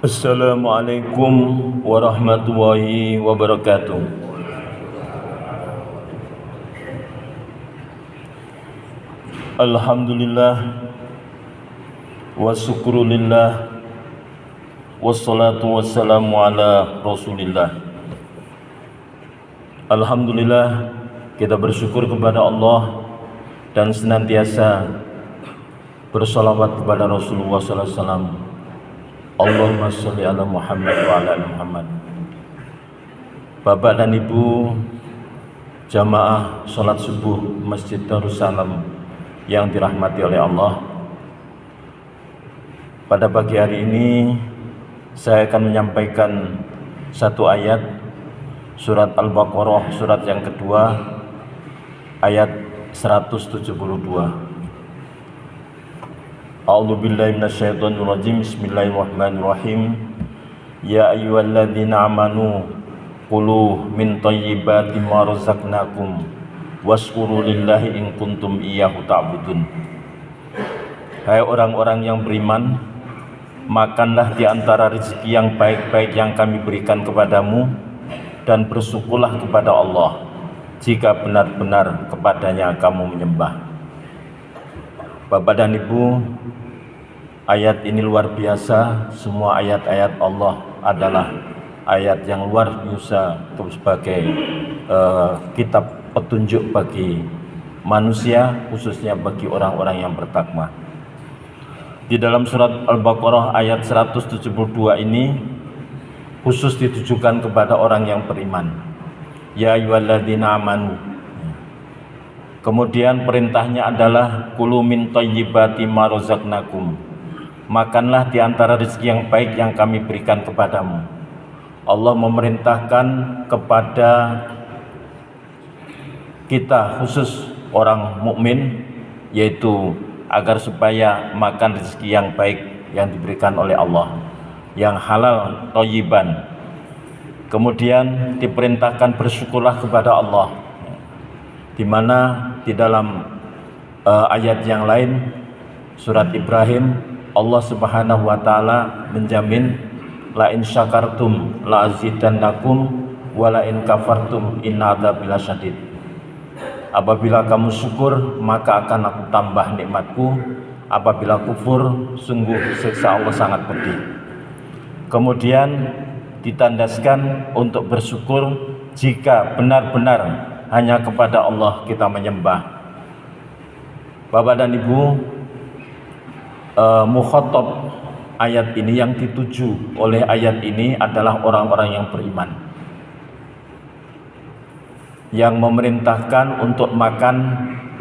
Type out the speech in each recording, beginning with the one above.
Assalamualaikum warahmatullahi wabarakatuh. Alhamdulillah wa syukrulillah wassalatu wassalamu ala Rasulillah. Alhamdulillah, kita bersyukur kepada Allah dan senantiasa bersolawat kepada Rasulullah sallallahu alaihi wasallam. Allahumma sholli ala Muhammad wa ala ali Muhammad. Bapak dan Ibu jamaah salat subuh Masjid Darussalam yang dirahmati oleh Allah, pada pagi hari ini saya akan menyampaikan satu ayat surat Al-Baqarah, surat yang kedua, ayat 172. A'udzu billahi minasyaitonir rajim. Bismillahirrahmanirrahim. Ya ayyuhalladzina amanu qulu min thayyibati ma razaqnakum washkuru lillahi in kuntum iyyahu ta'budun. Hai orang-orang yang beriman, makanlah di antara rezeki yang baik-baik yang kami berikan kepadamu dan bersyukurlah kepada Allah jika benar-benar kepadanya kamu menyembah. Bapak dan Ibu, ayat ini luar biasa. Semua ayat-ayat Allah adalah ayat yang luar biasa sebagai kitab petunjuk bagi manusia, khususnya bagi orang-orang yang bertakwa. Di dalam surat Al-Baqarah ayat 172 ini khusus ditujukan kepada orang yang beriman. Ya ayyuhalladzina amanu. Kemudian perintahnya adalah kulu min thayyibati ma razaqnakum. Makanlah di antara rezeki yang baik yang kami berikan kepadamu. Allah memerintahkan kepada kita, khusus orang mukmin, yaitu agar supaya makan rezeki yang baik yang diberikan oleh Allah, yang halal thayyiban. Kemudian diperintahkan bersyukurlah kepada Allah, di mana di dalam ayat yang lain surat Ibrahim Allah Subhanahu wa taala menjamin la in syakartum la azidannakum wa la in kafartum inna adzabi lasyadid. Apabila kamu syukur maka akan aku tambah nikmatku, apabila kufur sungguh siksa Allah sangat pedih. Kemudian ditandaskan untuk bersyukur jika benar-benar hanya kepada Allah kita menyembah. Bapak dan Ibu, mukhatab ayat ini, yang dituju oleh ayat ini adalah orang-orang yang beriman, yang memerintahkan untuk makan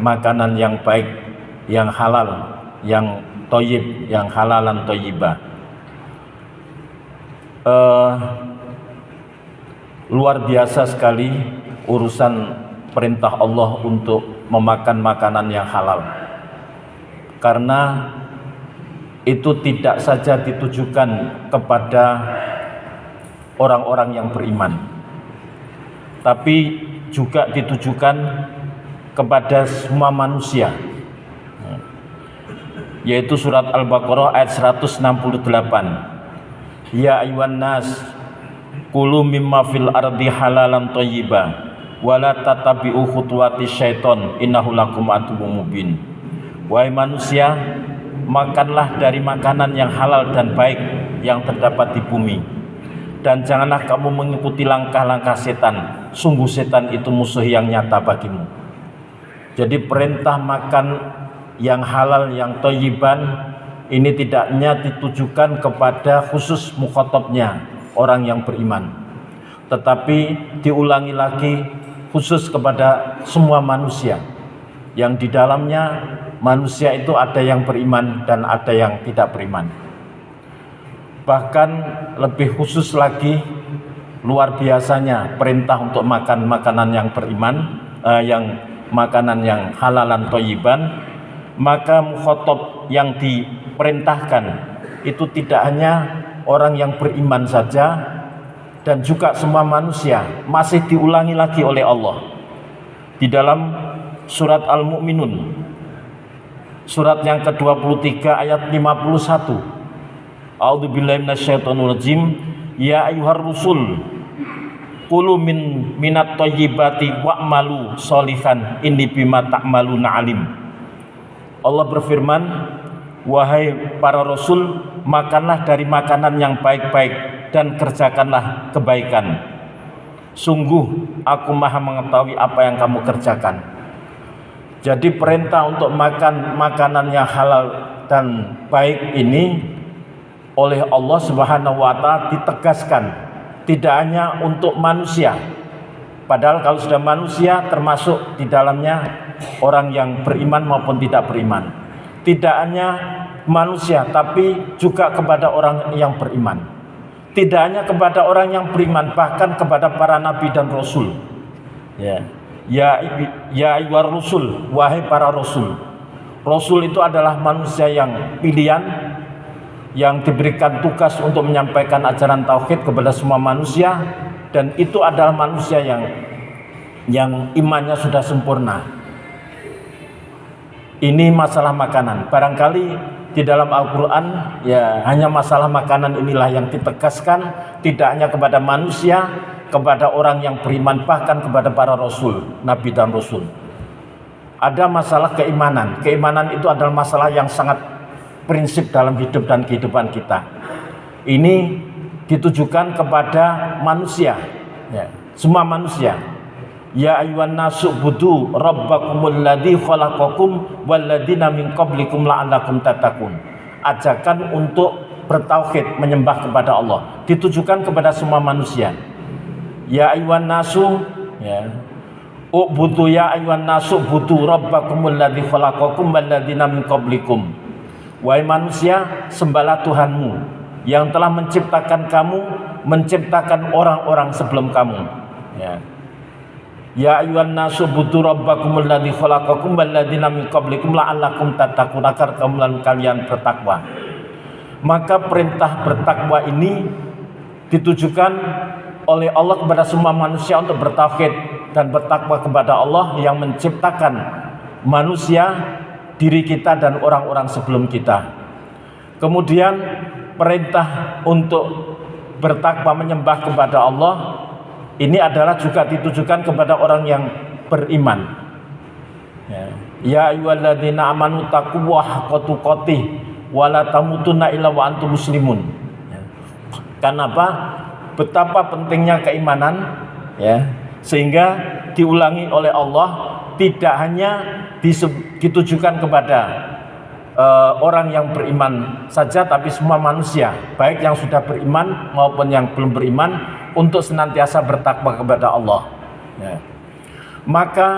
makanan yang baik, yang halal, yang thayyib, yang halalan thayyibah. Luar biasa sekali urusan perintah Allah untuk memakan makanan yang halal, karena itu tidak saja ditujukan kepada orang-orang yang beriman, tapi juga ditujukan kepada semua manusia, yaitu surat Al-Baqarah ayat 168. Ya ayyuhan nas kulu mimma fil ardi halalan thayyiba wala tatabi'u khutuwati syaiton innahu lakum aduwwum mubin. Wahai manusia, makanlah dari makanan yang halal dan baik yang terdapat di bumi, dan janganlah kamu mengikuti langkah-langkah setan, sungguh setan itu musuh yang nyata bagimu. Jadi perintah makan yang halal, yang thayyiban ini tidak hanya ditujukan kepada khusus mukhatabnya orang yang beriman, tetapi diulangi lagi khusus kepada semua manusia, yang di dalamnya manusia itu ada yang beriman dan ada yang tidak beriman. Bahkan lebih khusus lagi, luar biasanya perintah untuk makan makanan yang beriman, yang makanan yang halalan thayyiban. Maka mukhatab yang diperintahkan itu tidak hanya orang yang beriman saja, dan juga semua manusia. Masih diulangi lagi oleh Allah di dalam surat Al-Mu'minun, surat yang ke-23 ayat 51. A'udzubillahi minasyaitonirrajim. Ya ayyuhar rusul qulu minat thayyibati wa'malu sholihan inni bima ta'maluna alim. Allah berfirman, wahai para rasul, makanlah dari makanan yang baik-baik dan kerjakanlah kebaikan. Sungguh aku maha mengetahui apa yang kamu kerjakan. Jadi perintah untuk makan makanan yang halal dan baik ini oleh Allah Subhanahu wa Ta'ala ditegaskan, tidak hanya untuk manusia. Padahal kalau sudah manusia termasuk di dalamnya orang yang beriman maupun tidak beriman. Tidak hanya manusia tapi juga kepada orang yang beriman. Tidak hanya kepada orang yang beriman, bahkan kepada para nabi dan rasul. Ya ayyuhar rusul, wahai para rasul. Rasul itu adalah manusia yang pilihan, yang diberikan tugas untuk menyampaikan ajaran tauhid kepada semua manusia, dan itu adalah manusia yang imannya sudah sempurna. Ini masalah makanan. Barangkali di dalam Al-Quran ya hanya masalah makanan inilah yang ditegaskan, tidak hanya kepada manusia, kepada orang yang beriman, bahkan kepada para rasul, nabi dan rasul. Ada masalah keimanan. Keimanan itu adalah masalah yang sangat prinsip dalam hidup dan kehidupan kita. Ini ditujukan kepada manusia, ya, semua manusia. Ya ayyuhan nasu budu rabbakumul ladzi khalaqakum walladzina min qablikum la'allakum tattaqun. Ajakan untuk bertauhid, menyembah kepada Allah, ditujukan kepada semua manusia. Ya ayyuhan nasu, ya, ubudu ya ayyuhan nasu budu rabbakumul ladzi khalaqakum walladzina min qablikum. Wahai manusia, sembahlah Tuhanmu yang telah menciptakan kamu, menciptakan orang-orang sebelum kamu. Ya ayyuhan nasu budu rabbakumul ladzi khalaqakum walladzina min qablikum la'allakum tattaqun, agar kalian bertakwa. Maka perintah bertakwa ini ditujukan oleh Allah kepada semua manusia untuk bertauhid dan bertakwa kepada Allah yang menciptakan manusia, diri kita dan orang-orang sebelum kita. Kemudian perintah untuk bertakwa, menyembah kepada Allah, ini adalah juga ditujukan kepada orang yang beriman. Ya ayyuhalladzina amanu taqullaha haqqa tuqatih wa la tamutunna illa wa antum muslimun. Kenapa? Betapa pentingnya keimanan, ya, sehingga diulangi oleh Allah, tidak hanya ditujukan kepada orang yang beriman saja, tapi semua manusia, baik yang sudah beriman maupun yang belum beriman, untuk senantiasa bertakwa kepada Allah. Maka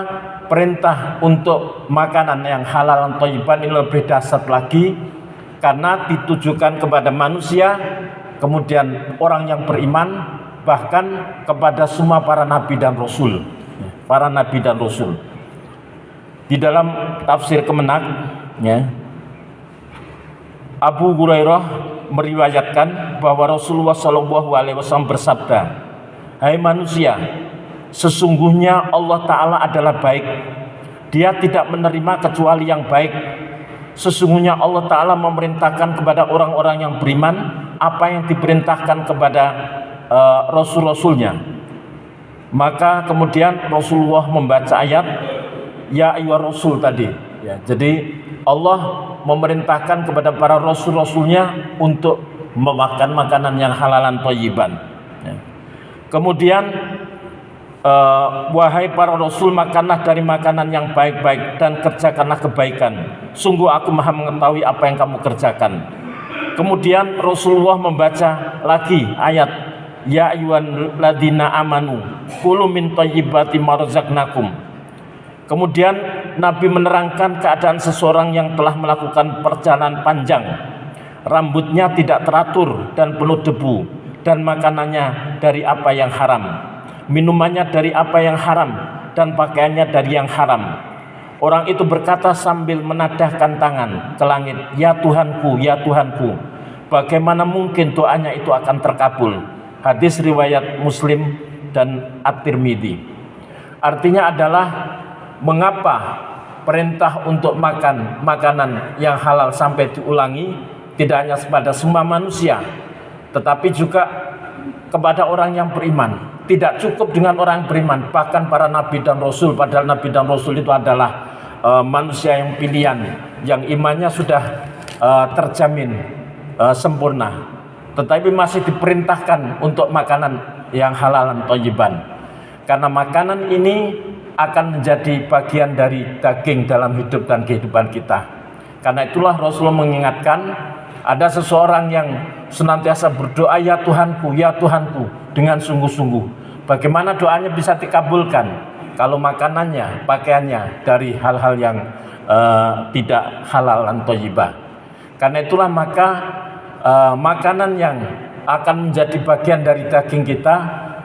perintah untuk makanan yang halal dan thayyiban ini lebih dahsyat lagi, karena ditujukan kepada manusia, kemudian orang yang beriman, bahkan kepada semua para nabi dan rasul. Para nabi dan rasul. Di dalam tafsir Kemenak, ya, Abu Hurairah meriwayatkan bahwa Rasulullah SAW bersabda, hai manusia, sesungguhnya Allah Ta'ala adalah baik. Dia tidak menerima kecuali yang baik. Sesungguhnya Allah Ta'ala memerintahkan kepada orang-orang yang beriman apa yang diperintahkan kepada Rasul-Rasulnya. Maka kemudian Rasulullah membaca ayat Ya ayyuhar rasul tadi, ya. Jadi Allah memerintahkan kepada para rasul-rasulnya untuk memakan makanan yang halalan thayyiban. Kemudian wahai para rasul, makanlah dari makanan yang baik-baik dan kerjakanlah kebaikan. Sungguh aku maha mengetahui apa yang kamu kerjakan. Kemudian Rasulullah membaca lagi ayat Ya ayyuhalladzina amanu kulu min thayyibati ma razaqnakum. Kemudian Nabi menerangkan keadaan seseorang yang telah melakukan perjalanan panjang, rambutnya tidak teratur dan penuh debu, dan makanannya dari apa yang haram, minumannya dari apa yang haram, dan pakaiannya dari yang haram. Orang itu berkata sambil menadahkan tangan ke langit, Ya Tuhanku, ya Tuhanku, bagaimana mungkin doanya itu akan terkabul? Hadis riwayat Muslim dan At-Tirmidzi. Artinya adalah, mengapa perintah untuk makan makanan yang halal sampai diulangi? tidak hanya kepada semua manusia, tetapi juga kepada orang yang beriman. Tidak cukup dengan orang yang beriman, bahkan para nabi dan rasul, padahal nabi dan rasul itu adalah manusia yang pilihan, yang imannya sudah terjamin sempurna, tetapi masih diperintahkan untuk makanan yang halal dan thayyiban, karena makanan ini akan menjadi bagian dari daging dalam hidup dan kehidupan kita. Karena itulah Rasulullah mengingatkan, ada seseorang yang senantiasa berdoa, ya Tuhanku dengan sungguh-sungguh. Bagaimana doanya bisa dikabulkan kalau makanannya, pakaiannya dari hal-hal yang tidak halal dan thayyibah. Karena itulah maka makanan yang akan menjadi bagian dari daging kita,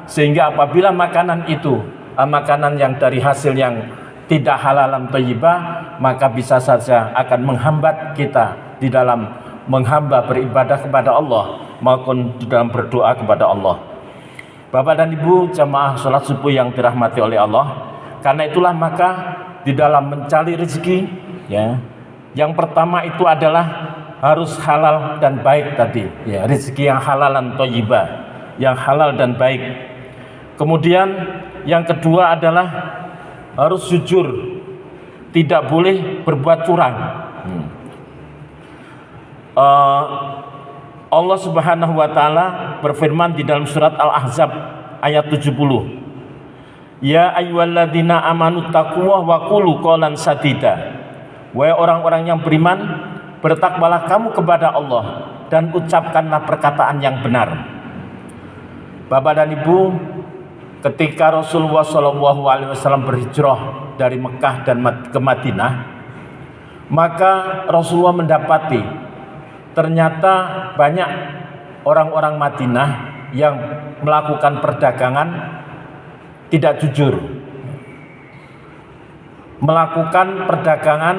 sehingga apabila makanan itu makanan yang dari hasil yang tidak halal dan thayyibah, maka bisa saja akan menghambat kita di dalam menghamba beribadah kepada Allah maupun di dalam berdoa kepada Allah. Bapak dan Ibu jamaah sholat subuh yang dirahmati oleh Allah, karena itulah maka di dalam mencari rezeki, ya, yang pertama itu adalah harus halal dan baik tadi, ya, rezeki yang halal dan thayyibah, yang halal dan baik. Kemudian yang kedua adalah harus jujur, tidak boleh berbuat curang. Allah Subhanahu wa taala berfirman di dalam surat Al-Ahzab ayat 70. Ya ayyuhalladzina amanu taqullaha wa qulu qawlan sadida. Wahai orang-orang yang beriman, bertakwalah kamu kepada Allah dan ucapkanlah perkataan yang benar. Bapak dan Ibu, ketika Rasulullah SAW berhijrah dari Mekah dan ke Madinah, maka Rasulullah mendapati ternyata banyak orang-orang Madinah yang melakukan perdagangan tidak jujur, melakukan perdagangan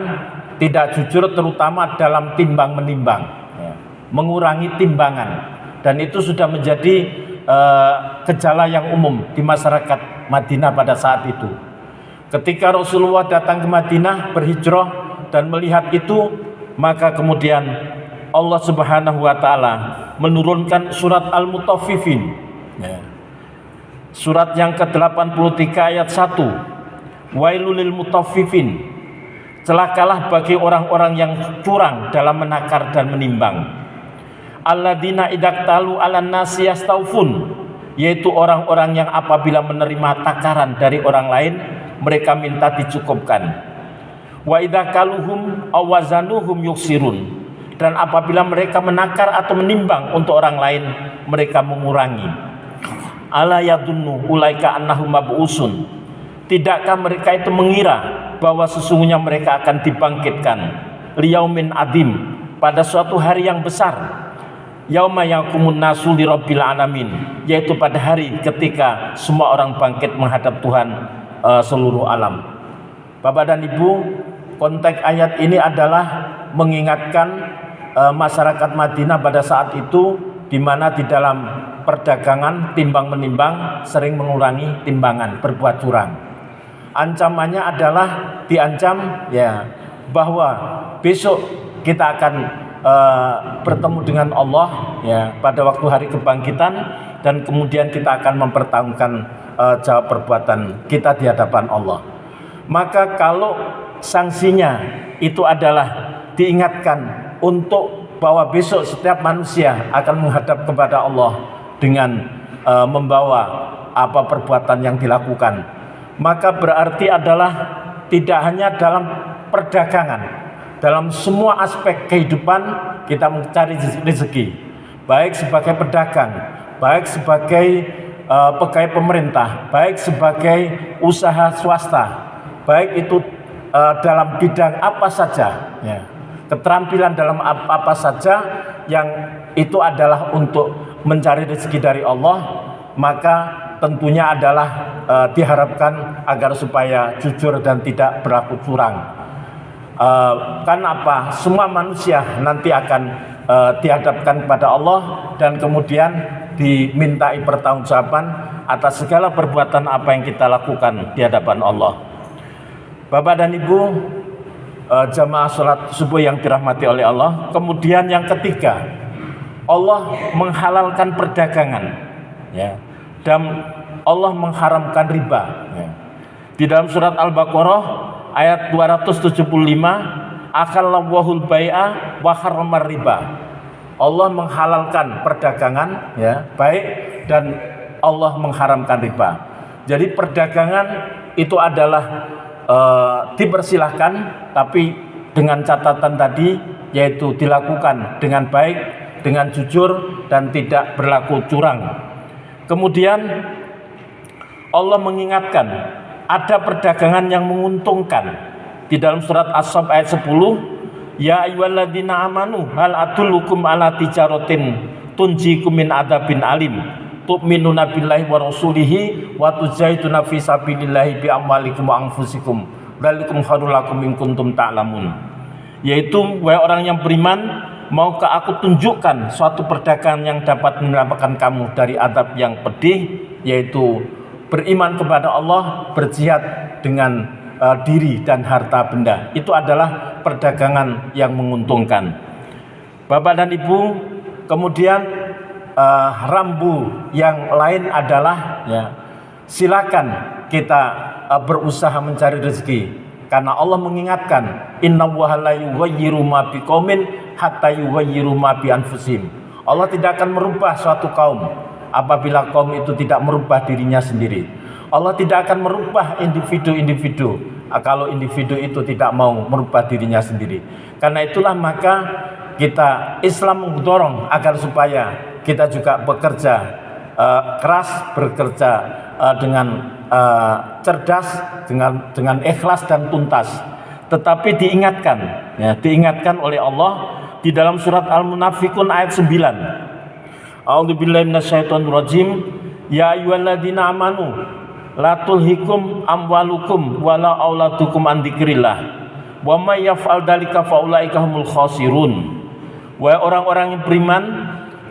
tidak jujur, terutama dalam timbang menimbang, mengurangi timbangan, dan itu sudah menjadi gejala yang umum di masyarakat Madinah pada saat itu. Ketika Rasulullah datang ke Madinah berhijrah dan melihat itu, maka kemudian Allah Subhanahu wa taala menurunkan surat Al-Mutaffifin, surat yang ke-83 ayat 1. Wailul lil mutaffifin, celakalah bagi orang-orang yang curang dalam menakar dan menimbang. Alladzina idaktalu 'alan nasi yastaufun, yaitu orang-orang yang apabila menerima takaran dari orang lain, mereka minta dicukupkan. Wa idakaluhum awazanuhum yuksirun, dan apabila mereka menakar atau menimbang untuk orang lain, mereka mengurangi. Ala yadunnu ulaika annahum mab'usun, tidakkah mereka itu mengira bahwa sesungguhnya mereka akan dibangkitkan liyaumin adim, pada suatu hari yang besar, yauma yaqumun nasu lirabbil alamin, yaitu pada hari ketika semua orang bangkit menghadap Tuhan seluruh alam. Bapak dan Ibu, konteks ayat ini adalah mengingatkan masyarakat Madinah pada saat itu, di mana di dalam perdagangan timbang menimbang sering mengurangi timbangan, berbuat curang. Ancamannya adalah diancam, ya, bahwa besok kita akan bertemu dengan Allah, ya, pada waktu hari kebangkitan, dan kemudian kita akan mempertanggungjawabkan jawab perbuatan kita di hadapan Allah. Maka kalau sanksinya itu adalah diingatkan untuk bahwa besok setiap manusia akan menghadap kepada Allah dengan membawa apa perbuatan yang dilakukan, maka berarti adalah tidak hanya dalam perdagangan, dalam semua aspek kehidupan kita mencari rezeki, baik sebagai pedagang, baik sebagai pegawai pemerintah, baik sebagai usaha swasta, baik itu dalam bidang apa saja, ya, keterampilan dalam apa saja yang itu adalah untuk mencari rezeki dari Allah, maka tentunya adalah diharapkan agar supaya jujur dan tidak berlaku curang. Kan apa, semua manusia nanti akan dihadapkan kepada Allah dan kemudian dimintai pertanggungjawaban atas segala perbuatan apa yang kita lakukan di hadapan Allah. Bapak dan Ibu, jamaah sholat subuh yang dirahmati oleh Allah. Kemudian yang ketiga, Allah menghalalkan perdagangan, ya, dan Allah mengharamkan riba, ya. Di dalam surat Al-Baqarah ayat 275, akallawahul bai'a wa harramar riba. Allah menghalalkan perdagangan, ya, baik, dan Allah mengharamkan riba. Jadi perdagangan itu adalah dipersilahkan, tapi dengan catatan tadi, yaitu dilakukan dengan baik, dengan jujur, dan tidak berlaku curang. Kemudian Allah mengingatkan ada perdagangan yang menguntungkan. Di dalam surat As-Saff ayat 10, ya ayyuhalladzina amanu hal adullukum ala tijaratin tunjikum min adzabin alim tu'minuna billahi wa rasulihi wa tujahiduna fi sabilillahi bi amwalikum wa anfusikum dzalikum khairul lakum in kuntum ta'lamun. Yaitu, wahai orang yang beriman, maukah aku tunjukkan suatu perdagangan yang dapat menyelamatkan kamu dari azab yang pedih, yaitu beriman kepada Allah, berjihad dengan diri dan harta benda. Itu adalah perdagangan yang menguntungkan. Bapak dan Ibu, kemudian rambu yang lain adalah, ya, silakan kita berusaha mencari rezeki, karena Allah mengingatkan innallaha la yughayyiru ma biqaumin hatta yughayyiru ma bi anfusihim. Allah tidak akan merubah suatu kaum apabila kaum itu tidak merubah dirinya sendiri. Allah tidak akan merubah individu-individu kalau individu itu tidak mau merubah dirinya sendiri. Karena itulah maka kita Islam mendorong agar supaya kita juga bekerja keras, bekerja dengan cerdas, dengan ikhlas dan tuntas. Tetapi diingatkan, ya, diingatkan oleh Allah di dalam surat Al-Munafiqun ayat 9. A'udzubillahi minasyaitonirrajim. Ya ayyuhalladzina amanu la tulhikum amwalukum wala auladukum an dzikrillah wa may yaf'al dzalika faulaika humul khasirun. Wahai orang-orang yang beriman,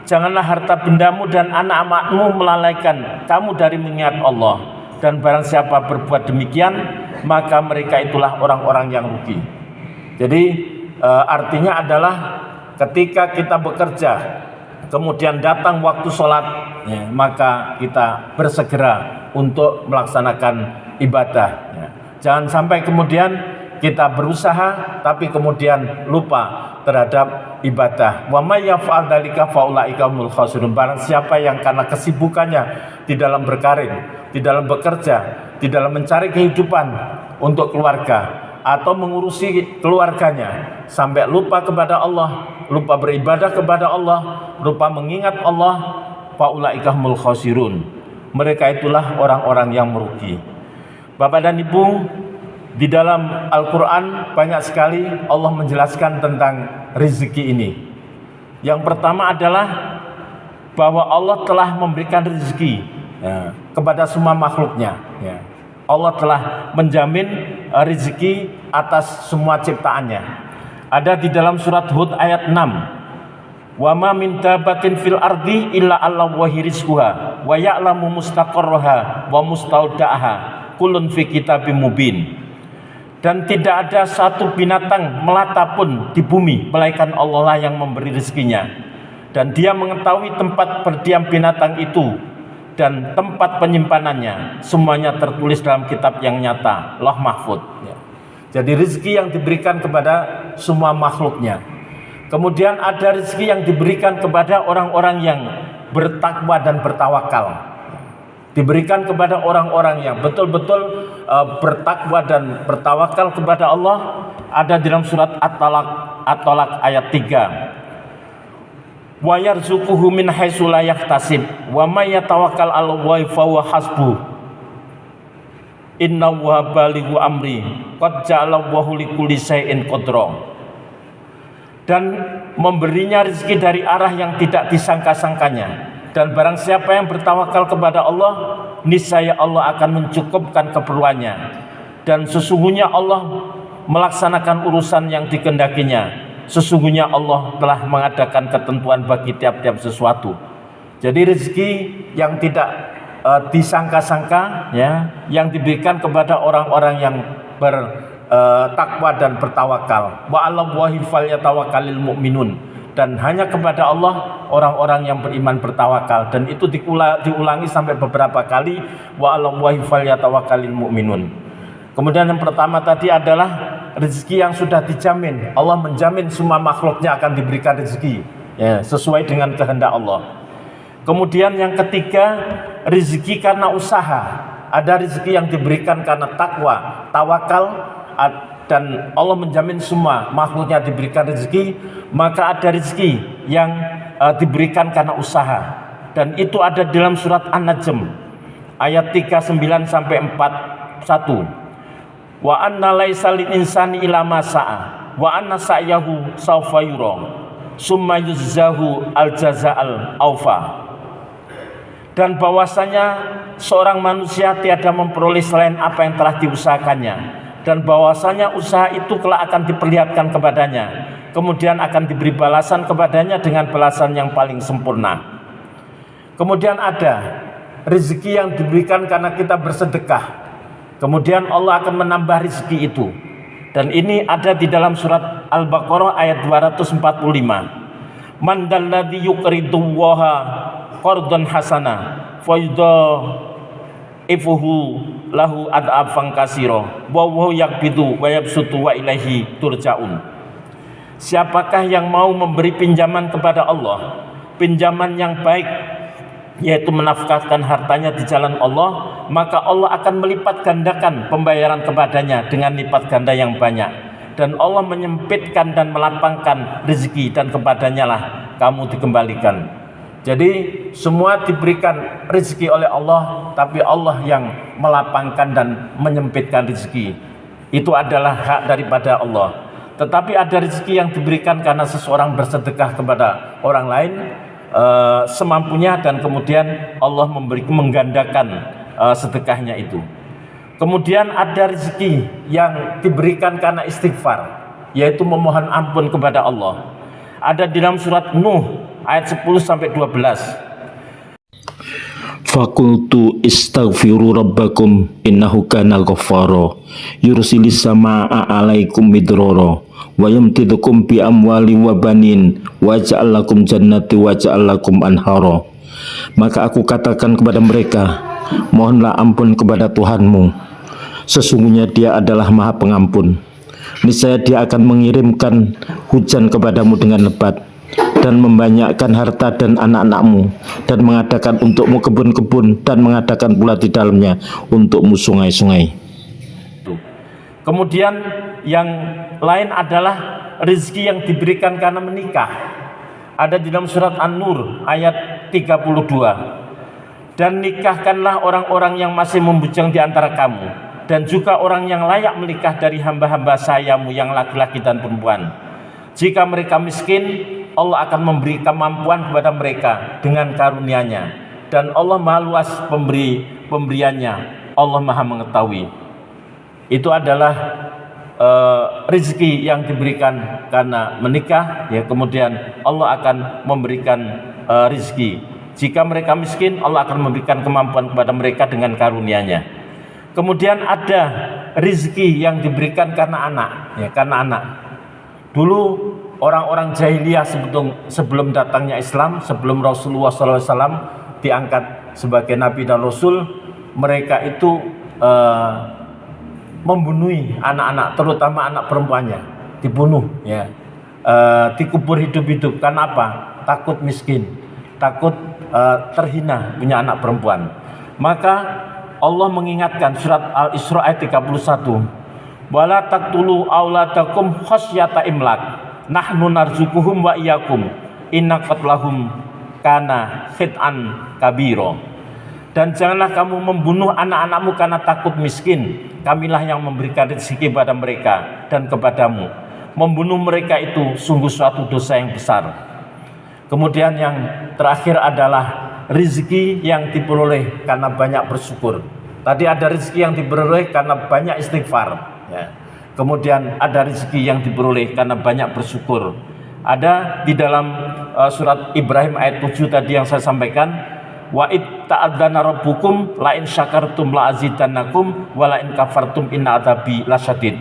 janganlah harta bendamu dan anak-anakmu melalaikan kamu dari mengingat Allah, dan barang siapa berbuat demikian maka mereka itulah orang-orang yang rugi. Jadi artinya adalah ketika kita bekerja kemudian datang waktu sholat, ya, maka kita bersegera untuk melaksanakan ibadah, ya. Jangan sampai kemudian kita berusaha tapi kemudian lupa terhadap ibadah. Wa may yaf'al dzalika faulaika humul khasirun. Barang siapa yang karena kesibukannya di dalam berkarir, di dalam bekerja, di dalam mencari kehidupan untuk keluarga atau mengurusi keluarganya sampai lupa kepada Allah, lupa beribadah kepada Allah, lupa mengingat Allah, faulaika humul khasirun. Mereka itulah orang-orang yang merugi. Bapak dan Ibu, di dalam Al-Quran banyak sekali Allah menjelaskan tentang rezeki ini. Yang pertama adalah bahwa Allah telah memberikan rezeki, ya, kepada semua makhluknya, ya. Allah telah menjamin rezeki atas semua ciptaannya. Ada di dalam surat Hud ayat 6. Wa ma min dabatin fil ardi illa Allahu rizquha wa ya'lamu mustaqarraha wa mustaudaha kullun fi kitabim mubin. Dan tidak ada satu binatang melata pun di bumi melainkan Allah lah yang memberi rezekinya, dan Dia mengetahui tempat berdiam binatang itu dan tempat penyimpanannya, semuanya tertulis dalam kitab yang nyata, Lauh Mahfud, ya. Jadi rezeki yang diberikan kepada semua makhluknya. Kemudian ada rezeki yang diberikan kepada orang-orang yang bertakwa dan bertawakal, diberikan kepada orang-orang yang betul-betul bertakwa dan bertawakal kepada Allah. Ada di dalam surat At-Talaq ayat 3. Wa yarzuquhu min haitsu la yahtasib wa may yatawakkal 'alallahi fa huwa hasbuh innahu balighu amri qad ja'alallahu likulli syai'in qadra. Dan memberinya rezeki dari arah yang tidak disangka-sangkanya. Dan barang siapa yang bertawakal kepada Allah, niscaya Allah akan mencukupkan keperluannya. Dan sesungguhnya Allah melaksanakan urusan yang dikehendakinya. Sesungguhnya Allah telah mengadakan ketentuan bagi tiap-tiap sesuatu. Jadi rezeki yang tidak disangka-sangka, ya, yang diberikan kepada orang-orang yang takwa dan bertawakal. Wa 'alallahi falyatawakkalul mu'minun, dan hanya kepada Allah orang-orang yang beriman bertawakal, dan itu diulangi sampai beberapa kali, wa 'alallahi falyatawakkalul mu'minun. Kemudian yang pertama tadi adalah rezeki yang sudah dijamin. Allah menjamin semua makhluknya akan diberikan rezeki, ya, sesuai dengan kehendak Allah. Kemudian yang ketiga, rezeki karena usaha. Ada rezeki yang diberikan karena takwa, tawakal, dan Allah menjamin semua makhluknya diberikan rezeki. Maka ada rezeki yang diberikan karena usaha, dan itu ada dalam surat An-Najm ayat 39 sampai 41. Wa anna laisa lil insani illa ma sa'a wa anna sa'yahu sawfa yura summa yujzahu al jazaa'al aufa. Dan bahwasanya seorang manusia tiada memperoleh selain apa yang telah diusahakannya, dan bahwasanya usaha itu kelak akan diperlihatkan kepadanya, kemudian akan diberi balasan kepadanya dengan balasan yang paling sempurna. Kemudian ada rezeki yang diberikan karena kita bersedekah, kemudian Allah akan menambah rezeki itu, dan ini ada di dalam surat Al-Baqarah ayat 245. Man dalladzi yuqridu waha qardan hasana fayudha'ifuhu lahu ad'afan katsira wa huwa yaqbidu wa yabsutu wa ilaihi turja'un. Siapakah yang mau memberi pinjaman kepada Allah, pinjaman yang baik, yaitu menafkahkan hartanya di jalan Allah, maka Allah akan melipat gandakan pembayaran kepadanya dengan lipat ganda yang banyak, dan Allah menyempitkan dan melapangkan rezeki, dan kepadanya lah kamu dikembalikan. Jadi semua diberikan rezeki oleh Allah, tapi Allah yang melapangkan dan menyempitkan rezeki. Itu adalah hak daripada Allah. Tetapi ada rezeki yang diberikan karena seseorang bersedekah kepada orang lain semampunya, dan kemudian Allah menggandakan sedekahnya itu. Kemudian ada rezeki yang diberikan karena istighfar, yaitu memohon ampun kepada Allah. Ada di dalam surat Nuh ayat 10 sampai 12. Fakultu istaghfiru rabbakum innahu kana ghaffara yursilis samaa'a 'alaikum midrara wa yamtidukum bi amwali wa banin wa ja'al lakum jannati wa ja'al lakum anhara. Maka aku katakan kepada mereka, mohonlah ampun kepada Tuhanmu, sesungguhnya Dia adalah Maha Pengampun. Niscaya Dia akan mengirimkan hujan kepadamu dengan lebat, dan membanyakkan harta dan anak-anakmu, dan mengadakan untukmu kebun-kebun, dan mengadakan pula di dalamnya untukmu sungai-sungai. Kemudian yang lain adalah rezeki yang diberikan karena menikah. Ada di dalam surat An-Nur ayat 32. Dan nikahkanlah orang-orang yang masih membujang di antara kamu, dan juga orang yang layak menikah dari hamba-hamba sayamu yang laki-laki dan perempuan. Jika mereka miskin, Allah akan memberi kemampuan kepada mereka dengan karunia-Nya, dan Allah Maha luas pemberiannya, Allah Maha mengetahui. Itu adalah rezeki yang diberikan karena menikah, ya. Kemudian Allah akan memberikan rezeki. Jika mereka miskin, Allah akan memberikan kemampuan kepada mereka dengan karunia-Nya. Kemudian ada rezeki yang diberikan karena anak, ya, karena anak. Dulu orang-orang jahiliyah sebelum datangnya Islam, sebelum Rasulullah SAW diangkat sebagai Nabi dan Rasul, mereka itu membunuhi anak-anak, terutama anak perempuannya, dibunuh, ya, dikubur hidup-hidup. Karena apa? Takut miskin, takut terhina punya anak perempuan. Maka Allah mengingatkan, surat Al-Isra ayat 31, wala taqtulu auladakum khasyata imlak nahnu narzuquhum wa iyyakum inna qatlahum kana khit'an kabira. Dan janganlah kamu membunuh anak-anakmu karena takut miskin, kamilah yang memberikan rezeki pada mereka dan kepadamu. Membunuh mereka itu sungguh suatu dosa yang besar. Kemudian yang terakhir adalah rezeki yang diperoleh karena banyak bersyukur. Tadi ada rezeki yang diperoleh karena banyak istighfar, ya. Kemudian ada rezeki yang diperoleh karena banyak bersyukur. Ada di dalam surat Ibrahim ayat 7 tadi yang saya sampaikan, wa id ta'adzana rabbukum la in syakartum la azidannakum wa la in kafartum inna adzabi lasyadid.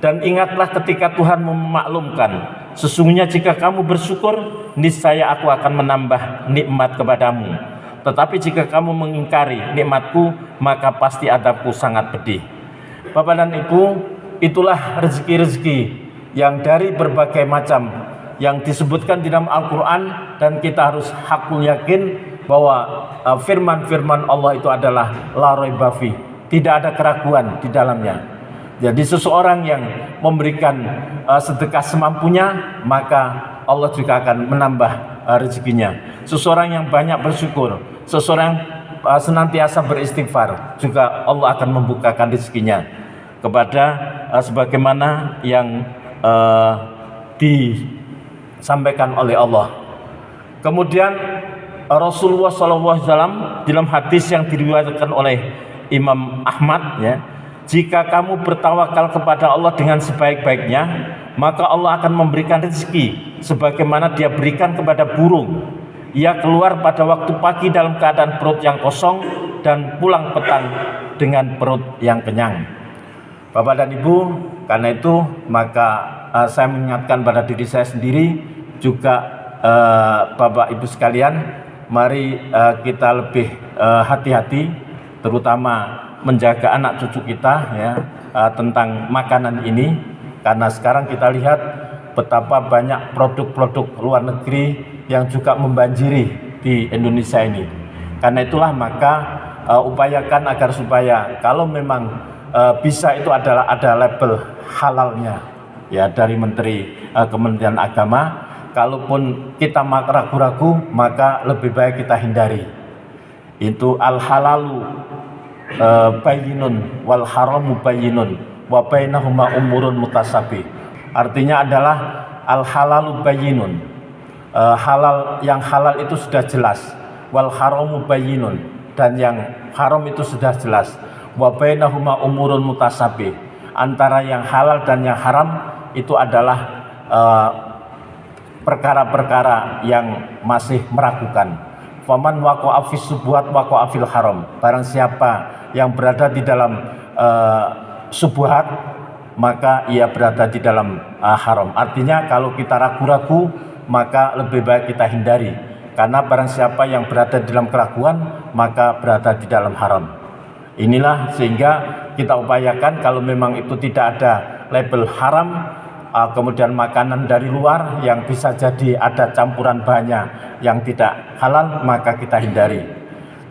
Dan ingatlah ketika Tuhan memaklumkan, sesungguhnya jika kamu bersyukur, niscaya aku akan menambah nikmat kepadamu. Tetapi jika kamu mengingkari nikmatku, maka pasti adabku sangat pedih. Bapak dan Ibu, itulah rezeki-rezeki yang dari berbagai macam yang disebutkan di dalam Al-Quran, dan kita harus hakul yakin bahwa firman-firman Allah itu adalah la raiba fi, tidak ada keraguan di dalamnya. Jadi seseorang yang memberikan sedekah semampunya, maka Allah juga akan menambah rezekinya. Seseorang yang banyak bersyukur, seseorang senantiasa beristighfar, juga Allah akan membukakan rezekinya kepada sebagaimana yang disampaikan oleh Allah. Kemudian Rasulullah SAW dalam hadis yang diriwayatkan oleh Imam Ahmad, ya, jika kamu bertawakal kepada Allah dengan sebaik-baiknya, maka Allah akan memberikan rezeki sebagaimana Dia berikan kepada burung. Ia keluar pada waktu pagi dalam keadaan perut yang kosong dan pulang petang dengan perut yang kenyang. Bapak dan Ibu, karena itu maka saya mengingatkan pada diri saya sendiri, juga Bapak Ibu sekalian, mari kita lebih hati-hati, terutama menjaga anak cucu kita, ya, tentang makanan ini, karena sekarang kita lihat betapa banyak produk-produk luar negeri yang juga membanjiri di Indonesia ini. Karena itulah maka upayakan agar supaya kalau memang bisa itu adalah ada label halalnya, ya, dari Menteri Kementerian Agama. Kalaupun kita ragu-ragu, maka lebih baik kita hindari. Itu al halalu bayyinun wal haramu bayyinun wa bainahuma umurun mutasabih. Artinya adalah al halalu bayyinun, yang halal itu sudah jelas, wal haramu bayyinun, dan yang haram itu sudah jelas, wa bainahuma umurun mutasabih. Antara yang halal dan yang haram itu adalah perkara-perkara yang masih meragukan. Faman waqa'a fis subuhat waqa'a fil haram. Barang siapa yang berada di dalam subuhat, maka ia berada di dalam haram. Artinya kalau kita ragu-ragu, maka lebih baik kita hindari. Karena barang siapa yang berada di dalam keraguan, maka berada di dalam haram. Inilah sehingga kita upayakan kalau memang itu tidak ada label haram, kemudian makanan dari luar yang bisa jadi ada campuran bahannya yang tidak halal, maka kita hindari.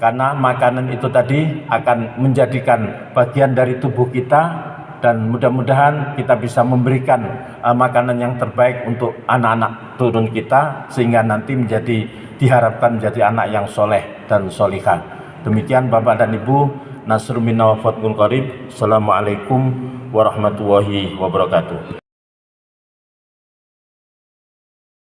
Karena makanan itu tadi akan menjadikan bagian dari tubuh kita, dan mudah-mudahan kita bisa memberikan makanan yang terbaik untuk anak-anak turun kita, sehingga nanti diharapkan menjadi anak yang soleh dan solihah. Demikian Bapak dan Ibu, Nasrul minna wa fathul qarib. Assalamualaikum warahmatullahi wabarakatuh.